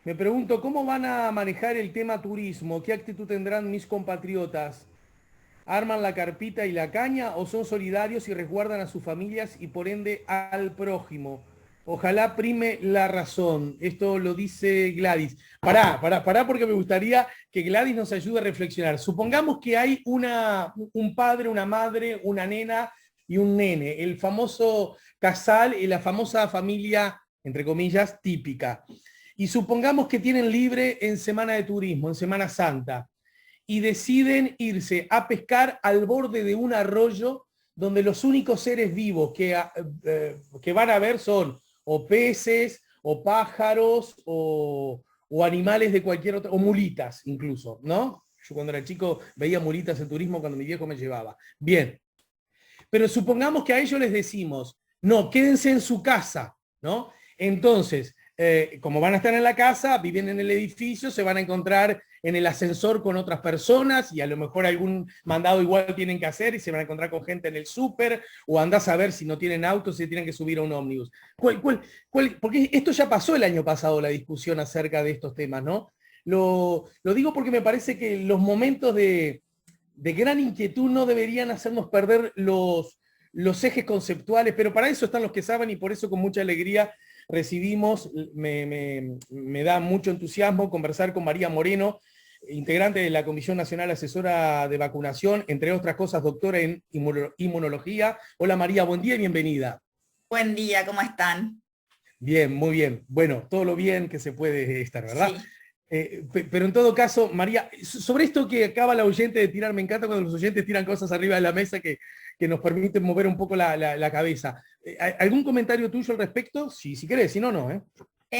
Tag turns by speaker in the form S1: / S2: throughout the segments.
S1: Me pregunto, ¿cómo van a manejar el tema turismo? ¿Qué actitud tendrán mis compatriotas? ¿Arman la carpita y la caña o son solidarios y resguardan a sus familias y por ende al prójimo? Ojalá prime la razón. Esto lo dice Gladys. Pará, porque me gustaría que Gladys nos ayude a reflexionar. Supongamos que hay un padre, una madre, una nena y un nene, el famoso casal y la famosa familia, entre comillas, típica. Y supongamos que tienen libre en Semana de Turismo, en Semana Santa y deciden irse a pescar al borde de un arroyo donde los únicos seres vivos que van a ver son o peces, o pájaros, o animales de cualquier otro, o mulitas incluso, ¿no? Yo cuando era chico veía mulitas en turismo cuando mi viejo me llevaba. Bien, pero supongamos que a ellos les decimos, no, quédense en su casa, ¿no? Entonces, como van a estar en la casa, viven en el edificio, se van a encontrar en el ascensor con otras personas y a lo mejor algún mandado igual tienen que hacer y se van a encontrar con gente en el súper o andás a ver si no tienen auto, si tienen que subir a un ómnibus. Porque esto ya pasó el año pasado, la discusión acerca de estos temas, ¿no? Lo digo porque me parece que los momentos de gran inquietud no deberían hacernos perder los ejes conceptuales, pero para eso están los que saben y por eso con mucha alegría recibimos, me da mucho entusiasmo conversar con María Moreno, integrante de la Comisión Nacional Asesora de Vacunación, entre otras cosas, doctora en inmunología. Hola María, buen día y bienvenida.
S2: Buen día, ¿cómo están?
S1: Bien, muy bien. Bueno, todo lo bien que se puede estar, ¿verdad?
S2: Sí.
S1: Pero en todo caso, María, sobre esto que acaba la oyente de tirar, me encanta cuando los oyentes tiran cosas arriba de la mesa que nos permiten mover un poco la cabeza. ¿Algún comentario tuyo al respecto? Sí, si querés, si no, no, ¿eh?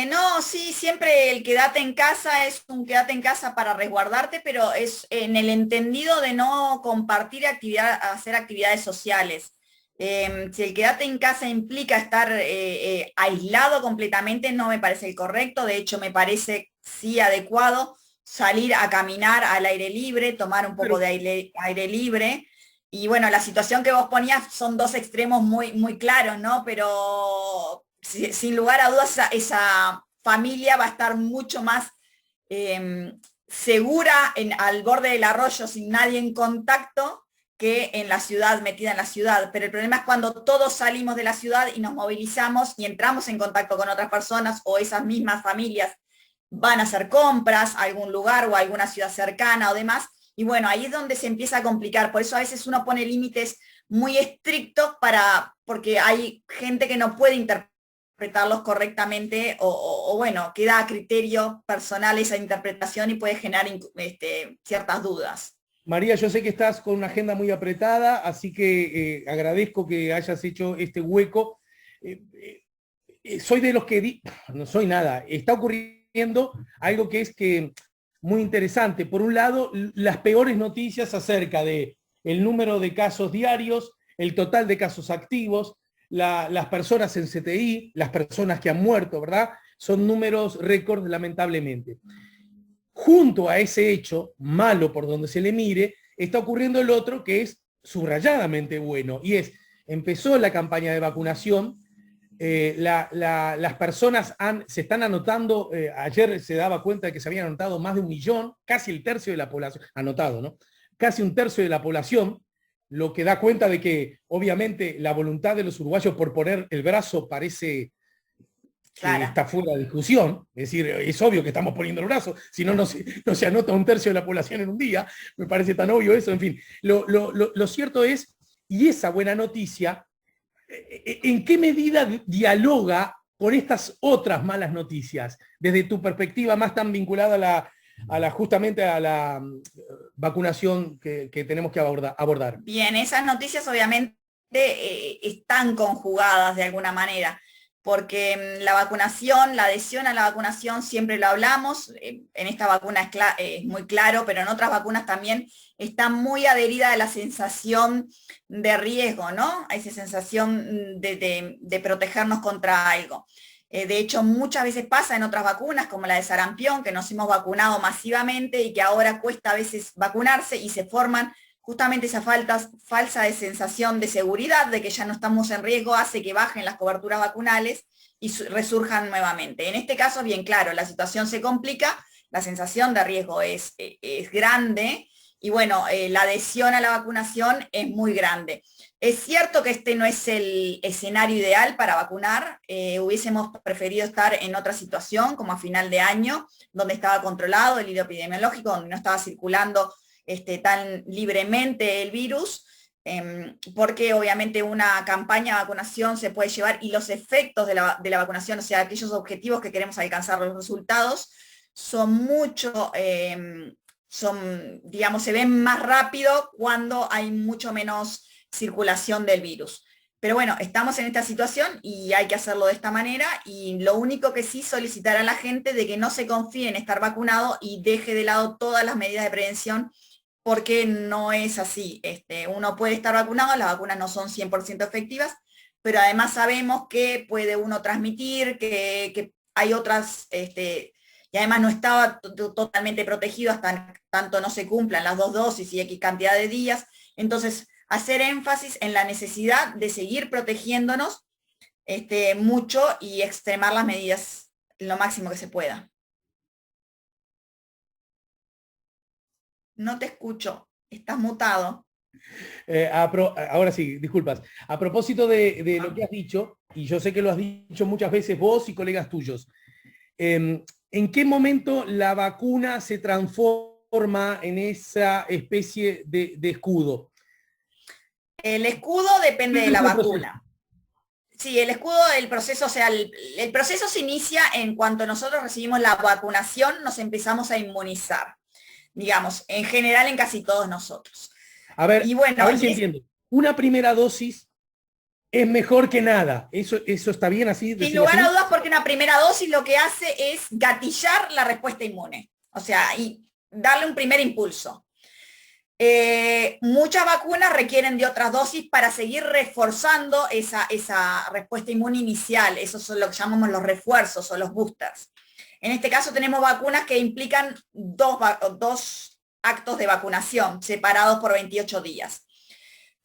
S2: No, sí, siempre el quédate en casa es un quédate en casa para resguardarte, pero es en el entendido de no compartir actividad, hacer actividades sociales. Si el quédate en casa implica estar aislado completamente, no me parece el correcto. De hecho, me parece sí adecuado salir a caminar al aire libre, tomar un poco
S1: Pero
S2: de aire libre. Y bueno, la situación que vos ponías son dos extremos muy, muy claros, ¿no? Pero sin lugar a dudas esa familia va a estar mucho más segura al borde del arroyo sin nadie en contacto que en la ciudad, metida en la ciudad. Pero el problema es cuando todos salimos de la ciudad y nos movilizamos y entramos en contacto con otras personas o esas mismas familias van a hacer compras a algún lugar o a alguna ciudad cercana o demás. Y bueno, ahí es donde se empieza a complicar. Por eso a veces uno pone límites muy estrictos porque hay gente que no puede interpretarlos correctamente o bueno, queda a criterio personal esa interpretación y puede generar ciertas dudas.
S1: María, yo sé que estás con una agenda muy apretada, así que agradezco que hayas hecho este hueco. Eh, Soy de los no soy nada, está ocurriendo algo que es que muy interesante. Por un lado, las peores noticias acerca de el número de casos diarios, el total de casos activos, las personas en CTI, las personas que han muerto, ¿verdad? Son números récord, lamentablemente. Junto a ese hecho, malo por donde se le mire, está ocurriendo el otro que es subrayadamente bueno, y es, empezó la campaña de vacunación, las personas se están anotando, ayer se daba cuenta de que se habían anotado más de 1 millón, casi el tercio de la población, anotado, ¿no? Casi un tercio de la población, lo que da cuenta de que obviamente la voluntad de los uruguayos por poner el brazo parece que
S2: Clara.
S1: está fuera de discusión, es decir, es obvio que estamos poniendo el brazo, si no, no se anota un tercio de la población en un día, me parece tan obvio eso, en fin. Lo cierto es, y esa buena noticia, ¿en qué medida dialoga con estas otras malas noticias, desde tu perspectiva más tan vinculada justamente a la vacunación que tenemos que abordar?
S2: Bien, esas noticias obviamente están conjugadas de alguna manera, porque la vacunación, la adhesión a la vacunación, siempre lo hablamos, en esta vacuna es muy claro, pero en otras vacunas también está muy adherida a la sensación de riesgo, ¿no? A esa sensación de protegernos contra algo. De hecho, muchas veces pasa en otras vacunas, como la de sarampión, que nos hemos vacunado masivamente y que ahora cuesta a veces vacunarse y se forman justamente esa falsa de sensación de seguridad, de que ya no estamos en riesgo, hace que bajen las coberturas vacunales y resurjan nuevamente. En este caso, bien claro, la situación se complica, la sensación de riesgo es grande, y bueno, la adhesión a la vacunación es muy grande. Es cierto que este no es el escenario ideal para vacunar, hubiésemos preferido estar en otra situación, como a final de año, donde estaba controlado el hilo epidemiológico, donde no estaba circulando tan libremente el virus, porque obviamente una campaña de vacunación se puede llevar y los efectos de la vacunación, o sea, aquellos objetivos que queremos alcanzar, los resultados, son mucho, digamos, se ven más rápido cuando hay mucho menos circulación del virus. Pero bueno, estamos en esta situación y hay que hacerlo de esta manera, y lo único que sí solicitar a la gente de que no se confíe en estar vacunado y deje de lado todas las medidas de prevención, porque no es así. Uno puede estar vacunado, las vacunas no son 100% efectivas, pero además sabemos que puede uno transmitir, que hay otras, y además no estaba totalmente protegido hasta tanto no se cumplan las 2 dosis y X cantidad de días. Entonces, hacer énfasis en la necesidad de seguir protegiéndonos mucho y extremar las medidas lo máximo que se pueda. No te escucho, estás mutado.
S1: Ahora sí, disculpas. A propósito de lo que has dicho, y yo sé que lo has dicho muchas veces vos y colegas tuyos, ¿en qué momento la vacuna se transforma en esa especie de escudo?
S2: El escudo depende de la vacuna. Sí, el escudo del proceso, o sea, el proceso se inicia en cuanto nosotros recibimos la vacunación, nos empezamos a inmunizar, digamos, en general en casi todos nosotros.
S1: A ver, y bueno, a ver si entiendo. Una primera dosis es mejor que nada. ¿Eso está bien así?
S2: Sin lugar a dudas, porque una primera dosis lo que hace es gatillar la respuesta inmune, o sea, y darle un primer impulso. Muchas vacunas requieren de otras dosis para seguir reforzando esa respuesta inmune inicial. Esos son lo que llamamos los refuerzos o los boosters. En este caso tenemos vacunas que implican dos actos de vacunación separados por 28 días.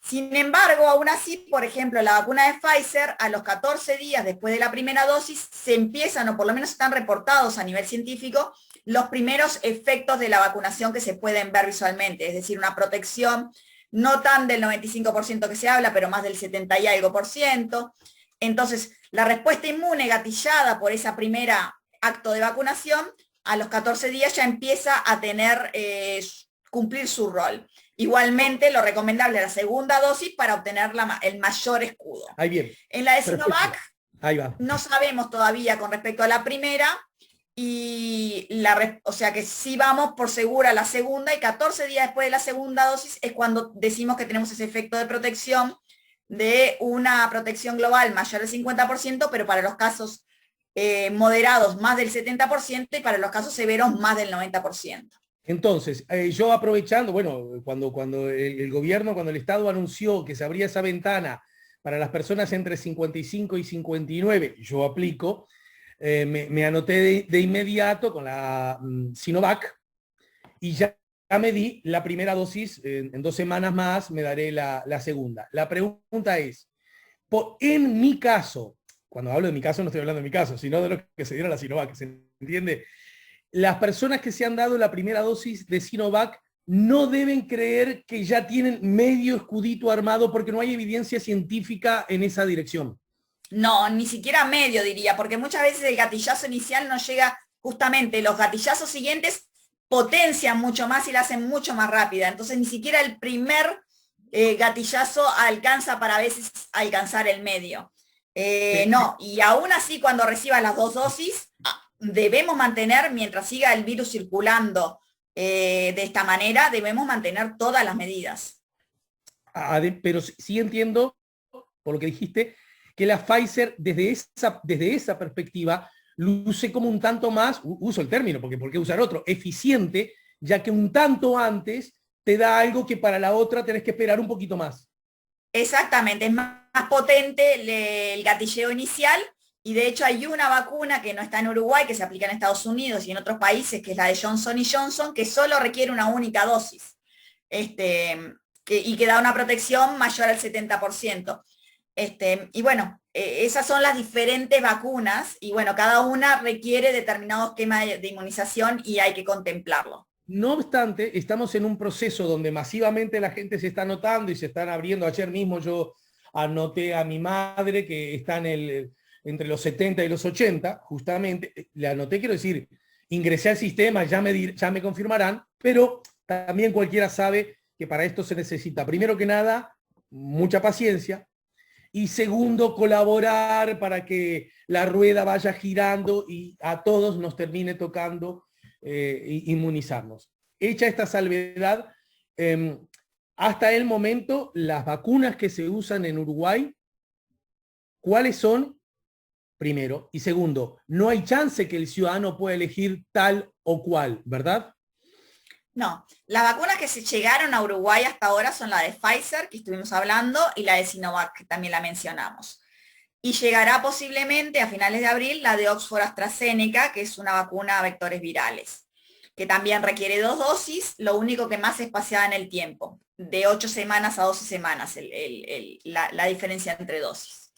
S2: Sin embargo, aún así, por ejemplo, la vacuna de Pfizer, a los 14 días después de la primera dosis, se empiezan, o por lo menos están reportados a nivel científico, los primeros efectos de la vacunación que se pueden ver visualmente, es decir, una protección no tan del 95% que se habla, pero más del 70 y algo por ciento. Entonces, la respuesta inmune gatillada por esa primera acto de vacunación, a los 14 días ya empieza a tener, cumplir su rol. Igualmente, lo recomendable es la segunda dosis para obtener el mayor escudo.
S1: Ahí bien.
S2: En la de Sinovac, no sabemos todavía con respecto a la primera, y o sea que sí vamos por segura la segunda, y 14 días después de la segunda dosis es cuando decimos que tenemos ese efecto de protección, de una protección global mayor del 50%, pero para los casos moderados más del 70%, y para los casos severos más del 90%.
S1: Entonces, yo aprovechando, bueno, cuando el gobierno, cuando el Estado anunció que se abría esa ventana para las personas entre 55 y 59, yo aplico, me anoté de inmediato con la Sinovac, y ya me di la primera dosis, en 2 semanas más me daré la segunda. La pregunta es, en mi caso, cuando hablo de mi caso no estoy hablando de mi caso, sino de lo que se dieron a la Sinovac, ¿se entiende? Las personas que se han dado la primera dosis de Sinovac no deben creer que ya tienen medio escudito armado, porque no hay evidencia científica en esa dirección.
S2: No, ni siquiera medio diría, porque muchas veces el gatillazo inicial no llega, justamente los gatillazos siguientes potencian mucho más y la hacen mucho más rápida. Entonces ni siquiera el primer gatillazo alcanza para a veces alcanzar el medio. No, y aún así cuando recibas las 2 dosis, debemos mantener, mientras siga el virus circulando de esta manera, debemos mantener todas las medidas.
S1: Pero sí entiendo, por lo que dijiste, que la Pfizer desde esa perspectiva luce como un tanto más, uso el término, porque ¿por qué usar otro? Eficiente, ya que un tanto antes te da algo que para la otra tenés que esperar un poquito más.
S2: Exactamente, es más potente el gatilleo inicial, y de hecho hay una vacuna que no está en Uruguay, que se aplica en Estados Unidos y en otros países, que es la de Johnson & Johnson, que solo requiere una única dosis. y que da una protección mayor al 70%. Y bueno, esas son las diferentes vacunas y bueno, cada una requiere determinado esquema de inmunización y hay que contemplarlo.
S1: No obstante, estamos en un proceso donde masivamente la gente se está anotando y se están abriendo. Ayer mismo yo anoté a mi madre que está entre los 70 y los 80, justamente. Le anoté, quiero decir, ingresé al sistema, ya me confirmarán, pero también cualquiera sabe que para esto se necesita, primero que nada, mucha paciencia, y segundo, colaborar para que la rueda vaya girando y a todos nos termine tocando inmunizarnos. Hecha esta salvedad, hasta el momento, las vacunas que se usan en Uruguay, ¿cuáles son? Primero. Y segundo, no hay chance que el ciudadano pueda elegir tal o cual, ¿verdad?
S2: No, las vacunas que se llegaron a Uruguay hasta ahora son la de Pfizer, que estuvimos hablando, y la de Sinovac, que también la mencionamos. Y llegará posiblemente a finales de abril la de Oxford AstraZeneca, que es una vacuna a vectores virales, que también requiere 2 dosis, lo único que más es espaciada en el tiempo, de 8 semanas a 12 semanas, la diferencia entre dosis.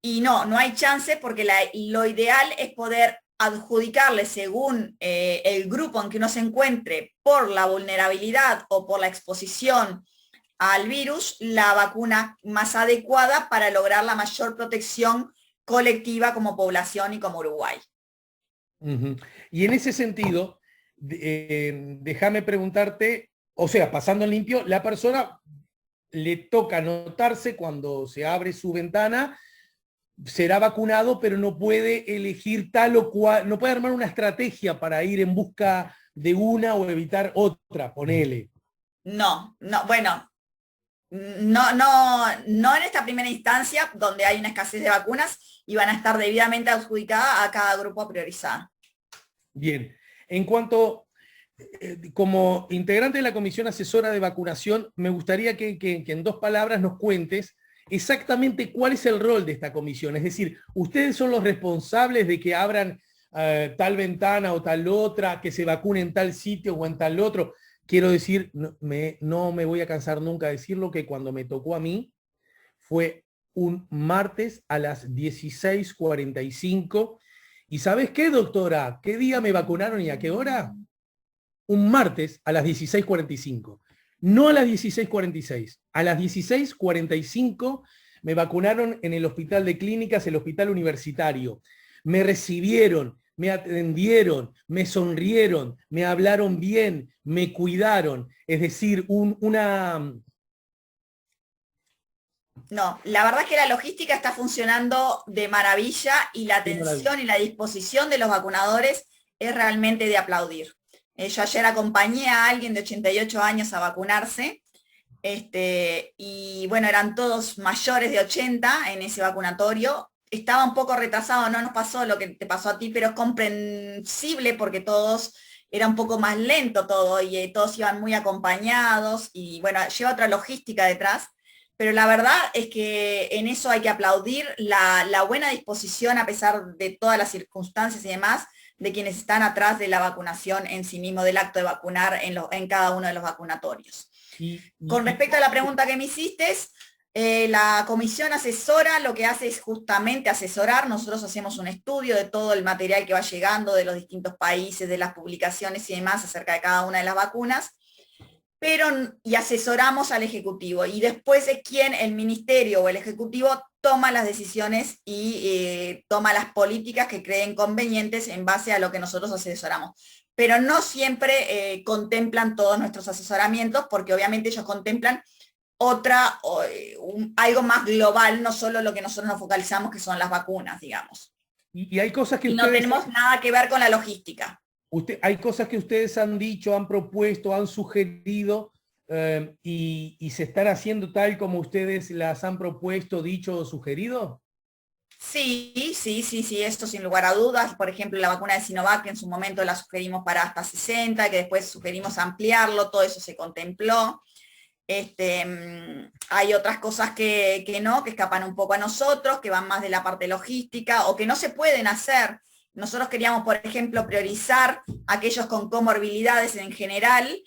S2: Y no hay chance porque lo ideal es poder adjudicarle según el grupo en que uno se encuentre por la vulnerabilidad o por la exposición al virus, la vacuna más adecuada para lograr la mayor protección colectiva como población y como Uruguay.
S1: Uh-huh. Y en ese sentido, déjame preguntarte, o sea, pasando en limpio, la persona le toca anotarse cuando se abre su ventana, será vacunado, pero no puede elegir tal o cual, no puede armar una estrategia para ir en busca de una o evitar otra, ponele.
S2: No, bueno, no en esta primera instancia donde hay una escasez de vacunas y van a estar debidamente adjudicadas a cada grupo a priorizar.
S1: Bien, en cuanto, como integrante de la Comisión Asesora de Vacunación, me gustaría que en 2 palabras nos cuentes exactamente cuál es el rol de esta comisión. Es decir, ustedes son los responsables de que abran tal ventana o tal otra, que se vacune en tal sitio o en tal otro. Quiero decir, no me voy a cansar nunca de decirlo, que cuando me tocó a mí fue un martes a las 16:45. ¿Y sabes qué, doctora? ¿Qué día me vacunaron y a qué hora? Un martes a las 16:45. No a las 16:46, a las 16:45 me vacunaron en el Hospital de Clínicas, el Hospital Universitario. Me recibieron, me atendieron, me sonrieron, me hablaron bien, me cuidaron. Es decir, una...
S2: No, la verdad es que la logística está funcionando de maravilla y la atención y la disposición de los vacunadores es realmente de aplaudir. Yo ayer acompañé a alguien de 88 años a vacunarse, y bueno, eran todos mayores de 80 en ese vacunatorio. Estaba un poco retrasado, no nos pasó lo que te pasó a ti, pero es comprensible porque todos era un poco más lento todo y todos iban muy acompañados y bueno, lleva otra logística detrás. Pero la verdad es que en eso hay que aplaudir la buena disposición a pesar de todas las circunstancias y demás de quienes están atrás de la vacunación en sí mismo, del acto de vacunar en cada uno de los vacunatorios. Con respecto a la pregunta que me hiciste, la comisión asesora lo que hace es justamente asesorar. Nosotros hacemos un estudio de todo el material que va llegando de los distintos países, de las publicaciones y demás acerca de cada una de las vacunas, y asesoramos al Ejecutivo. Y después es quien, el Ministerio o el Ejecutivo, toma las decisiones y toma las políticas que creen convenientes en base a lo que nosotros asesoramos. Pero no siempre contemplan todos nuestros asesoramientos, porque obviamente ellos contemplan algo más global, no solo lo que nosotros nos focalizamos, que son las vacunas, digamos.
S1: Y hay cosas que
S2: no tenemos nada que ver con la logística.
S1: Hay cosas que ustedes han dicho, han propuesto, han sugerido, y se están haciendo tal como ustedes las han propuesto, dicho o sugerido.
S2: Sí, esto sin lugar a dudas. Por ejemplo, la vacuna de Sinovac, que en su momento la sugerimos para hasta 60, que después sugerimos ampliarlo, todo eso se contempló. Hay otras cosas que escapan un poco a nosotros, que van más de la parte logística o que no se pueden hacer. Nosotros queríamos, por ejemplo, priorizar a aquellos con comorbilidades en general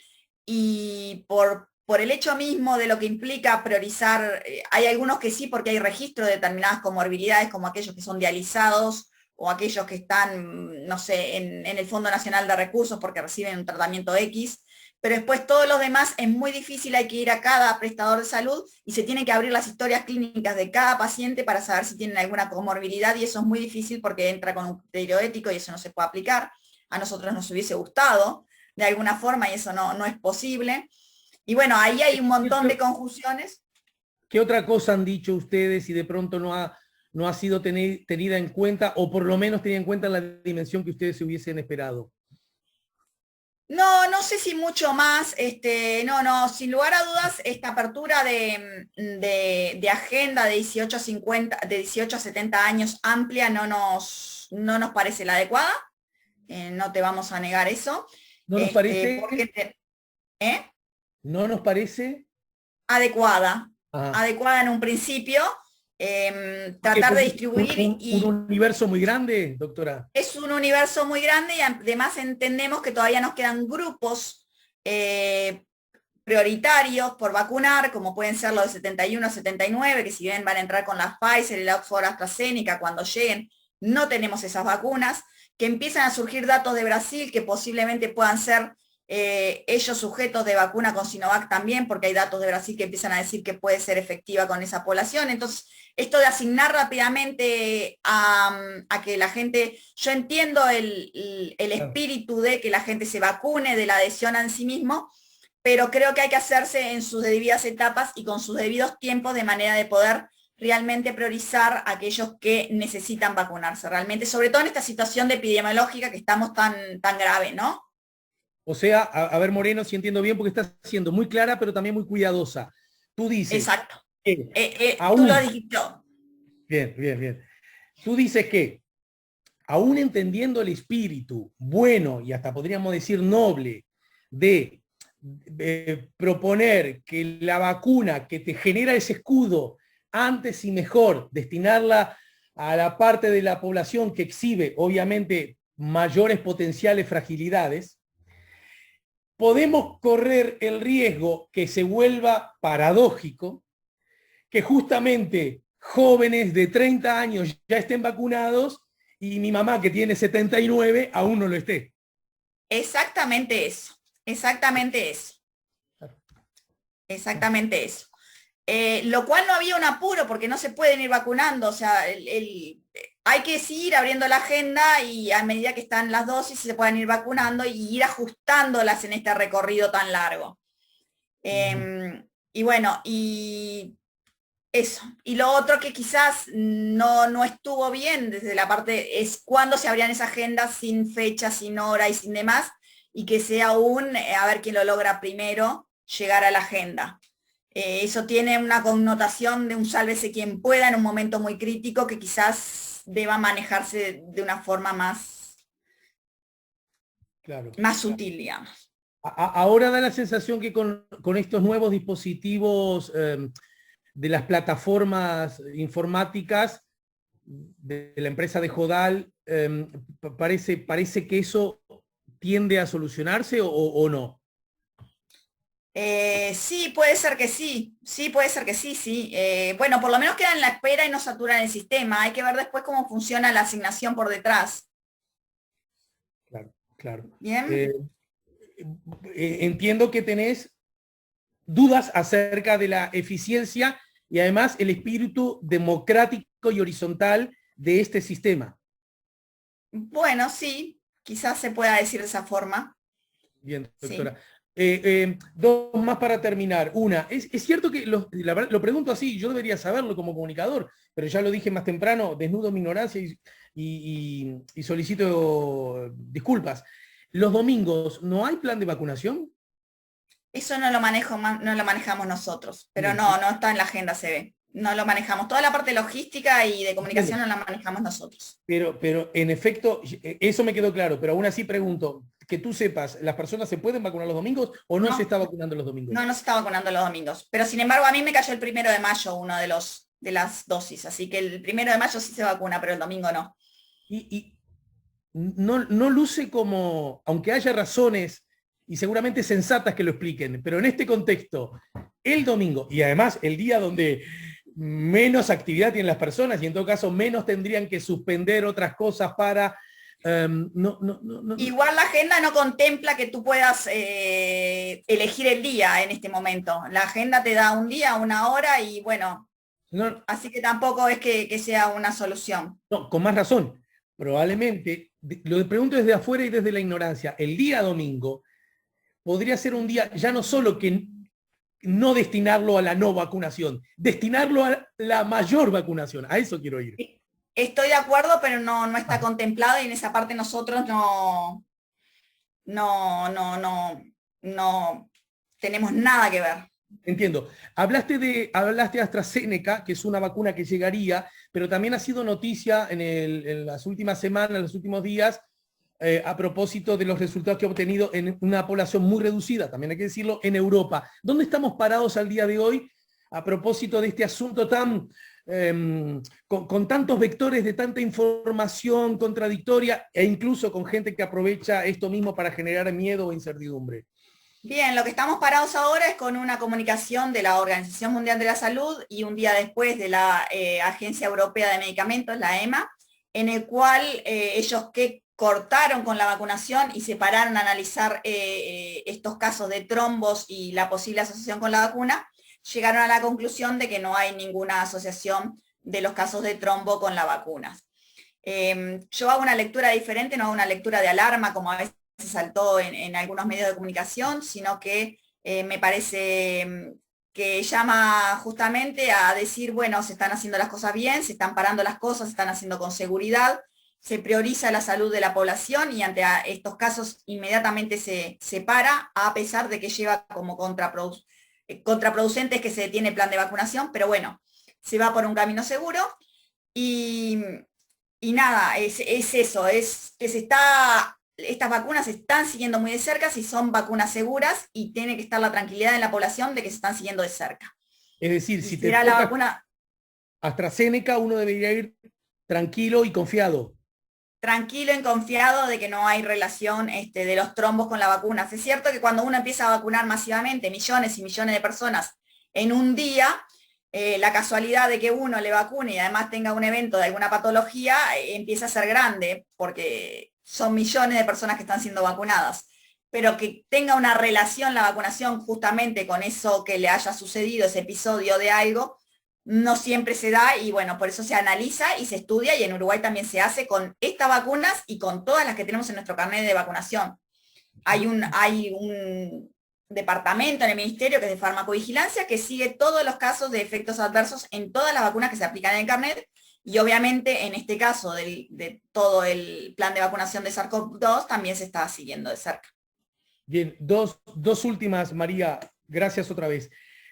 S2: y por el hecho mismo de lo que implica priorizar, hay algunos que sí porque hay registro de determinadas comorbilidades, como aquellos que son dializados o aquellos que están, no sé, en el Fondo Nacional de Recursos porque reciben un tratamiento X, pero después todos los demás es muy difícil, hay que ir a cada prestador de salud y se tienen que abrir las historias clínicas de cada paciente para saber si tienen alguna comorbilidad y eso es muy difícil porque entra con un criterio ético y eso no se puede aplicar. A nosotros nos hubiese gustado de alguna forma y eso no es posible. Y bueno, ahí hay un montón de conjunciones.
S1: ¿Qué otra cosa han dicho ustedes y de pronto no ha sido tenida en cuenta, o por lo menos tenida en cuenta en la dimensión que ustedes se hubiesen esperado?
S2: No sé si mucho más, sin lugar a dudas, esta apertura de agenda de 18 a 50, de 18 a 70 años amplia no nos parece la adecuada, no te vamos a negar eso.
S1: ¿No nos parece?
S2: ¿Eh?
S1: ¿No nos parece?
S2: Adecuada,
S1: Ajá.
S2: adecuada en un principio, tratar de distribuir
S1: Un universo muy grande, doctora.
S2: es un universo muy grande y además entendemos que todavía nos quedan grupos prioritarios por vacunar, como pueden ser los de 71 a 79, que si bien van a entrar con la Pfizer y la Oxford AstraZeneca, cuando lleguen no tenemos esas vacunas, que empiezan a surgir datos de Brasil que posiblemente puedan ser ellos sujetos de vacuna con Sinovac también, porque hay datos de Brasil que empiezan a decir que puede ser efectiva con esa población. Entonces, esto de asignar rápidamente a que la gente, yo entiendo el espíritu de que la gente se vacune, de la adhesión en sí mismo, pero creo que hay que hacerse en sus debidas etapas y con sus debidos tiempos de manera de poder realmente priorizar a aquellos que necesitan vacunarse realmente, sobre todo en esta situación de epidemiológica que estamos tan grave, ¿no?
S1: O sea, a ver, Moreno, si entiendo bien, porque estás siendo muy clara, pero también muy cuidadosa. Tú dices
S2: Exacto.
S1: que
S2: Tú
S1: aún...
S2: lo dijiste.
S1: Bien, bien, bien. Tú dices que, aún entendiendo el espíritu bueno y hasta podríamos decir noble de proponer que la vacuna que te genera ese escudo, antes y mejor destinarla a la parte de la población que exhibe, obviamente, mayores potenciales fragilidades, podemos correr el riesgo que se vuelva paradójico, que justamente jóvenes de 30 años ya estén vacunados y mi mamá, que tiene 79, aún no lo esté.
S2: Exactamente eso, exactamente eso, exactamente eso. Lo cual no había un apuro porque no se pueden ir vacunando, o sea, hay que seguir abriendo la agenda y a medida que están las dosis se puedan ir vacunando y ir ajustándolas en este recorrido tan largo. Y bueno, y eso. Y lo otro que quizás no estuvo bien desde la parte es cuándo se abrían esas agendas sin fecha, sin hora y sin demás, y que sea a ver quién lo logra primero, llegar a la agenda. Eso tiene una connotación de un sálvese quien pueda en un momento muy crítico que quizás deba manejarse de una forma
S1: Claro.
S2: más sutil, digamos.
S1: Ahora da la sensación que con estos nuevos dispositivos de las plataformas informáticas de la empresa de Jodal, parece que eso tiende a solucionarse o no.
S2: Sí, puede ser que sí, sí, puede ser que sí, sí. Bueno, por lo menos quedan en la espera y no saturan el sistema. Hay que ver después cómo funciona la asignación por detrás.
S1: Claro, claro.
S2: Bien.
S1: Entiendo que tenés dudas acerca de la eficiencia y además el espíritu democrático y horizontal de este sistema.
S2: Bueno, sí, quizás se pueda decir de esa forma.
S1: Bien,
S2: Sí.
S1: doctora. Dos más para terminar. Una, es cierto que lo pregunto así, yo debería saberlo como comunicador, pero ya lo dije más temprano, desnudo mi ignorancia y solicito disculpas. Los domingos, ¿no hay plan de vacunación?
S2: Eso no lo manejamos nosotros, pero
S1: Bien.
S2: no está en la agenda, se ve. No lo manejamos. Toda la parte logística y de comunicación
S1: Entiendo.
S2: no la manejamos nosotros.
S1: Pero en efecto, eso me quedó claro, pero aún así pregunto, que tú sepas, ¿las personas se pueden vacunar los domingos o no se
S2: No,
S1: está vacunando los domingos?
S2: no se está vacunando los domingos. Pero sin embargo, a mí me cayó el 1 de mayo uno de las dosis, así que el 1 de mayo sí se vacuna, pero el domingo no.
S1: Y no luce como, aunque haya razones y seguramente sensatas que lo expliquen, pero en este contexto, el domingo, y además el día donde menos actividad tienen las personas, y en todo caso menos tendrían que suspender otras cosas para...
S2: Igual la agenda no contempla que tú puedas elegir el día en este momento. La agenda te da un día, una hora y bueno, así que tampoco es que sea una solución.
S1: No, con más razón. Probablemente, lo pregunto desde afuera y desde la ignorancia, el día domingo podría ser un día ya no solo que no destinarlo a la no vacunación, destinarlo a la mayor vacunación. A eso quiero ir.
S2: Estoy de acuerdo, pero no está contemplado y en esa parte nosotros no tenemos nada que ver.
S1: Entiendo. Hablaste de AstraZeneca, que es una vacuna que llegaría, pero también ha sido noticia en las últimas semanas, en los últimos días, a propósito de los resultados que ha obtenido en una población muy reducida, también hay que decirlo, en Europa. ¿Dónde estamos parados al día de hoy a propósito de este asunto tan... con tantos vectores de tanta información contradictoria e incluso con gente que aprovecha esto mismo para generar miedo o incertidumbre?
S2: Bien, lo que estamos parados ahora es con una comunicación de la Organización Mundial de la Salud y un día después de la Agencia Europea de Medicamentos, la EMA, en el cual ellos que cortaron con la vacunación y se pararon a analizar estos casos de trombos y la posible asociación con la vacuna, llegaron a la conclusión de que no hay ninguna asociación de los casos de trombo con la vacuna. Yo hago una lectura diferente, no hago una lectura de alarma como a veces se saltó en algunos medios de comunicación, sino que me parece que llama justamente a decir, bueno, se están haciendo las cosas bien, se están parando las cosas, se están haciendo con seguridad, se prioriza la salud de la población y ante estos casos inmediatamente se para, a pesar de que lleva como contraproducentes que se detiene el plan de vacunación, pero bueno, se va por un camino seguro y nada, es eso, es que estas vacunas se están siguiendo muy de cerca, si son vacunas seguras y tiene que estar la tranquilidad en la población de que se están siguiendo de cerca.
S1: Es decir, si te
S2: toca la vacuna
S1: AstraZeneca, uno debería ir tranquilo y confiado.
S2: Tranquilo y confiado de que no hay relación de los trombos con la vacuna. Es cierto que cuando uno empieza a vacunar masivamente millones y millones de personas en un día, la casualidad de que uno le vacune y además tenga un evento de alguna patología empieza a ser grande, porque son millones de personas que están siendo vacunadas. Pero que tenga una relación la vacunación justamente con eso que le haya sucedido, ese episodio de algo, no siempre se da y bueno, por eso se analiza y se estudia y en Uruguay también se hace con estas vacunas y con todas las que tenemos en nuestro carnet de vacunación. Hay un departamento en el Ministerio que es de farmacovigilancia que sigue todos los casos de efectos adversos en todas las vacunas que se aplican en el carnet y obviamente en este caso de todo el plan de vacunación de SARS-CoV-2 también se está siguiendo de cerca.
S1: Bien, dos últimas, María, gracias otra vez.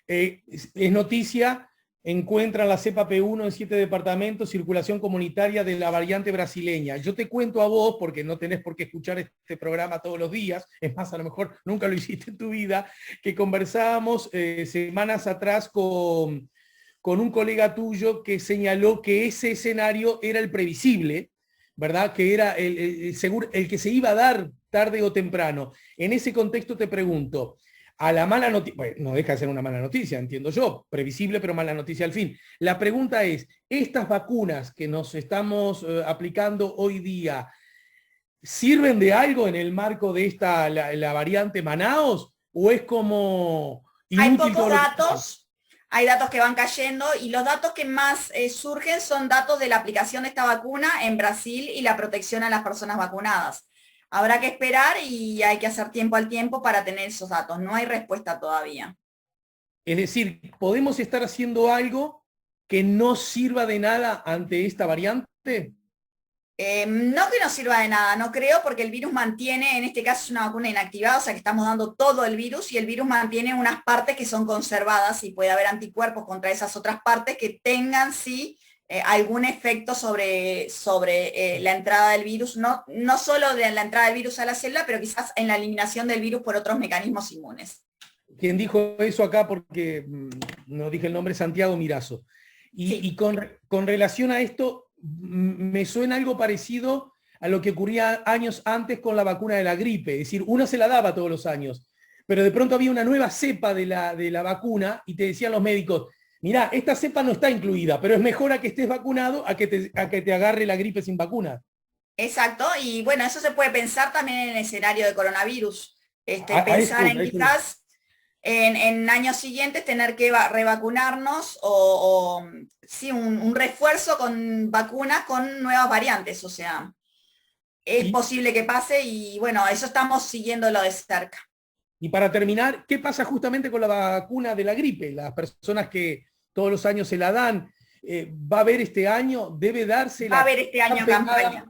S1: Es noticia, encuentran la cepa P1 en 7 departamentos, circulación comunitaria de la variante brasileña. Yo te cuento a vos, porque no tenés por qué escuchar este programa todos los días, es más, a lo mejor nunca lo hiciste en tu vida, que conversábamos semanas atrás con un colega tuyo que señaló que ese escenario era el previsible, ¿verdad? Que era el que se iba a dar tarde o temprano. En ese contexto te pregunto, a la mala noticia, bueno, no deja de ser una mala noticia, entiendo yo, previsible pero mala noticia al fin. La pregunta es, ¿estas vacunas que nos estamos aplicando hoy día sirven de algo en el marco de la variante Manaos? ¿O es como
S2: inútil? Hay pocos datos, hay datos que van cayendo y los datos que más surgen son datos de la aplicación de esta vacuna en Brasil y la protección a las personas vacunadas. Habrá que esperar y hay que hacer tiempo al tiempo para tener esos datos. No hay respuesta todavía.
S1: Es decir, ¿podemos estar haciendo algo que no sirva de nada ante esta variante?
S2: No que no sirva de nada, no creo, porque el virus mantiene, en este caso es una vacuna inactivada, o sea que estamos dando todo el virus y el virus mantiene unas partes que son conservadas y puede haber anticuerpos contra esas otras partes que tengan sí algún efecto sobre la entrada del virus, no solo de la entrada del virus a la célula, pero quizás en la eliminación del virus por otros mecanismos inmunes.
S1: Quien dijo eso acá, porque no dije el nombre, Santiago Mirazo. Y con relación a esto, me suena algo parecido a lo que ocurría años antes con la vacuna de la gripe. Es decir, una se la daba todos los años, pero de pronto había una nueva cepa de la vacuna y te decían los médicos, mirá, esta cepa no está incluida, pero es mejor a que estés vacunado a que te agarre la gripe sin vacuna.
S2: Exacto, y bueno, eso se puede pensar también en el escenario de coronavirus. Pensar en
S1: Eso.
S2: quizás en años siguientes tener que revacunarnos o sí, un refuerzo con vacunas con nuevas variantes, o sea, es
S1: Y,
S2: posible que pase y bueno, eso estamos siguiéndolo de cerca.
S1: y para terminar, ¿qué pasa justamente con la vacuna de la gripe? Las personas que todos los años se la dan, ¿va a haber este año? ¿Debe
S2: Va a
S1: dársela?
S2: haber este año campaña.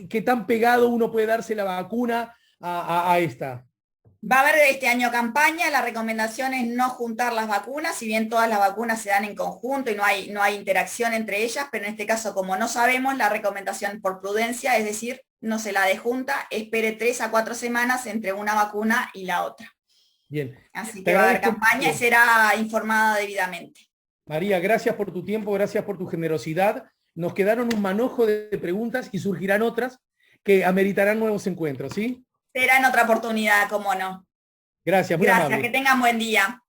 S1: ¿Qué tan pegado uno puede darse la vacuna a esta?
S2: Va a haber este año campaña, la recomendación es no juntar las vacunas, si bien todas las vacunas se dan en conjunto y no hay interacción entre ellas, pero en este caso como no sabemos, la recomendación por prudencia, es decir, no se la dé junta, espere 3 a 4 semanas entre una vacuna y la otra.
S1: Bien.
S2: Así
S1: Te
S2: que va a haber
S1: agradezco
S2: campaña y
S1: mucho.
S2: será informada debidamente.
S1: María, gracias por tu tiempo, gracias por tu generosidad. Nos quedaron un manojo de preguntas y surgirán otras que ameritarán nuevos encuentros, ¿sí?
S2: Será en otra oportunidad, cómo no.
S1: Gracias, muy
S2: Gracias,
S1: amable.
S2: que tengan buen día.